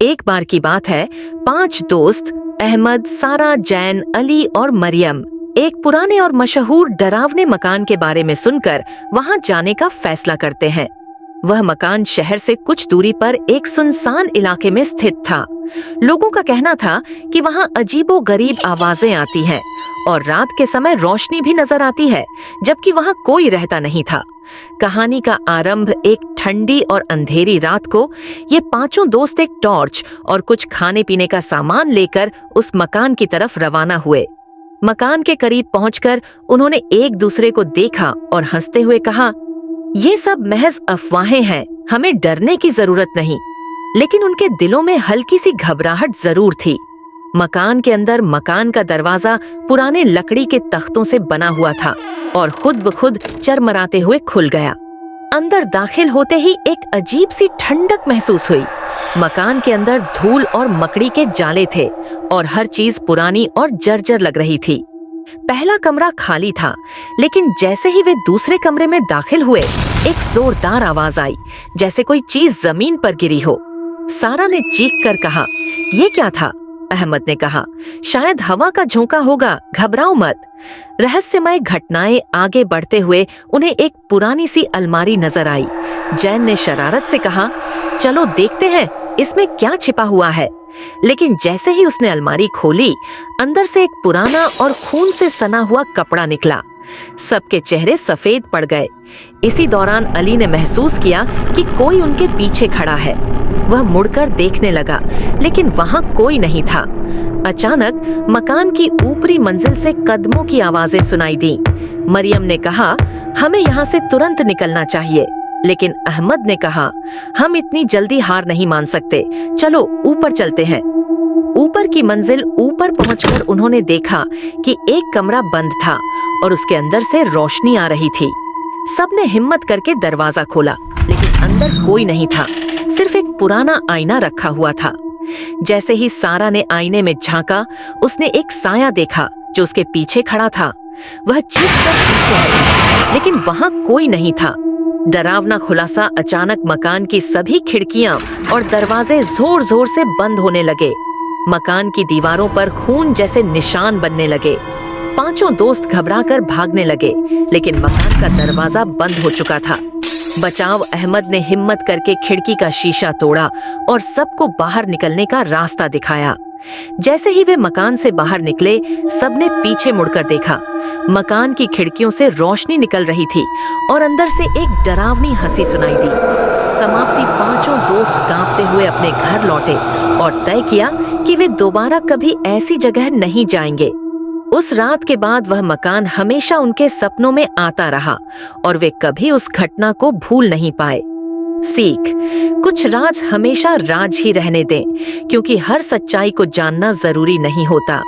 एक बार की बात है, 5 दोस्त अहमद, सारा, जैन, अली और मरियम एक पुराने और मशहूर डरावने मकान के बारे में सुनकर वहां जाने का फैसला करते हैं। वह मकान शहर से कुछ दूरी पर एक सुनसान इलाके में स्थित था। लोगों का कहना था कि वहां अजीबोगरीब आवाजें आती हैं और रात के समय रोशनी भी नजर आती है, जबकि वहां कोई रहता नहीं था। कहानी का आरंभ एक ठंडी और अंधेरी रात को ये 5 दोस्त एक टॉर्च और कुछ खाने पीने का सामान लेकर उस मकान की तरफ रवाना हुए। मकान के करीब पहुंचकर उन्होंने एक दूसरे को देखा और हंसते हुए कहा, ये सब महज अफवाहें हैं, हमें डरने की जरूरत नहीं। लेकिन उनके दिलों में हल्की सी घबराहट जरूर थी। मकान के अंदर मकान का दरवाजा पुराने लकड़ी के तख्तों से बना हुआ था और खुद ब खुद चरमराते हुए खुल गया। अंदर दाखिल होते ही एक अजीब सी ठंडक महसूस हुई। मकान के अंदर धूल और मकड़ी के जाले थे और हर चीज पुरानी और जर्जर लग रही थी। पहला कमरा खाली था, लेकिन जैसे ही वे दूसरे कमरे में दाखिल हुए, एक जोरदार आवाज आई, जैसे कोई चीज जमीन पर गिरी हो। सारा ने चीख कर कहा, ये क्या था? अहमद ने कहा, शायद हवा का झोंका होगा, घबराओ मत। रहस्यमय घटनाएं आगे बढ़ते हुए उन्हें एक पुरानी सी अलमारी नजर आई। जैन ने शरारत से कहा, चलो देखते हैं इसमें क्या छिपा हुआ है। लेकिन जैसे ही उसने अलमारी खोली, अंदर से एक पुराना और खून से सना हुआ कपड़ा निकला। सबके चेहरे सफेद पड़ गए। इसी दौरान अली ने महसूस किया कि कोई उनके पीछे खड़ा है। वह मुड़कर देखने लगा, लेकिन वहां कोई नहीं था। अचानक मकान की ऊपरी मंजिल से कदमों की आवाजें सुनाई दी। मरियम ने कहा, हमें यहाँ से तुरंत निकलना चाहिए। लेकिन अहमद ने कहा, हम इतनी जल्दी हार नहीं मान सकते, चलो ऊपर चलते हैं। ऊपर की मंजिल ऊपर पहुंचकर उन्होंने देखा कि एक कमरा बंद था और उसके अंदर से रोशनी आ रही थी। सबने हिम्मत करके दरवाजा खोला, लेकिन अंदर कोई नहीं था, सिर्फ एक पुराना आईना रखा हुआ था। जैसे ही सारा ने आईने में झांका, उसने एक साया देखा जो उसके पीछे खड़ा था। वह चीखकर पीछे हटी, लेकिन वहां कोई नहीं था। डरावना खुलासा अचानक मकान की सभी खिड़कियां और दरवाजे जोर जोर से बंद होने लगे। मकान की दीवारों पर खून जैसे निशान बनने लगे। 5 दोस्त घबराकर भागने लगे, लेकिन मकान का दरवाजा बंद हो चुका था। बचाव अहमद ने हिम्मत करके खिड़की का शीशा तोड़ा और सबको बाहर निकलने का रास्ता दिखाया। जैसे ही वे मकान से बाहर निकले, सबने पीछे मुड़कर देखा। मकान की खिड़कियों से रोशनी निकल रही थी और अंदर से एक डरावनी हंसी सुनाई दी। समाप्ति 5 दोस्त कांपते हुए अपने घर लौटे और तय किया कि वे दोबारा कभी ऐसी जगह नहीं जाएंगे। उस रात के बाद वह मकान हमेशा उनके सपनों में आता रहा और वे कभी उस घटना को भूल नहीं पाए। सीख: कुछ राज हमेशा राज ही रहने दें, क्योंकि हर सच्चाई को जानना जरूरी नहीं होता।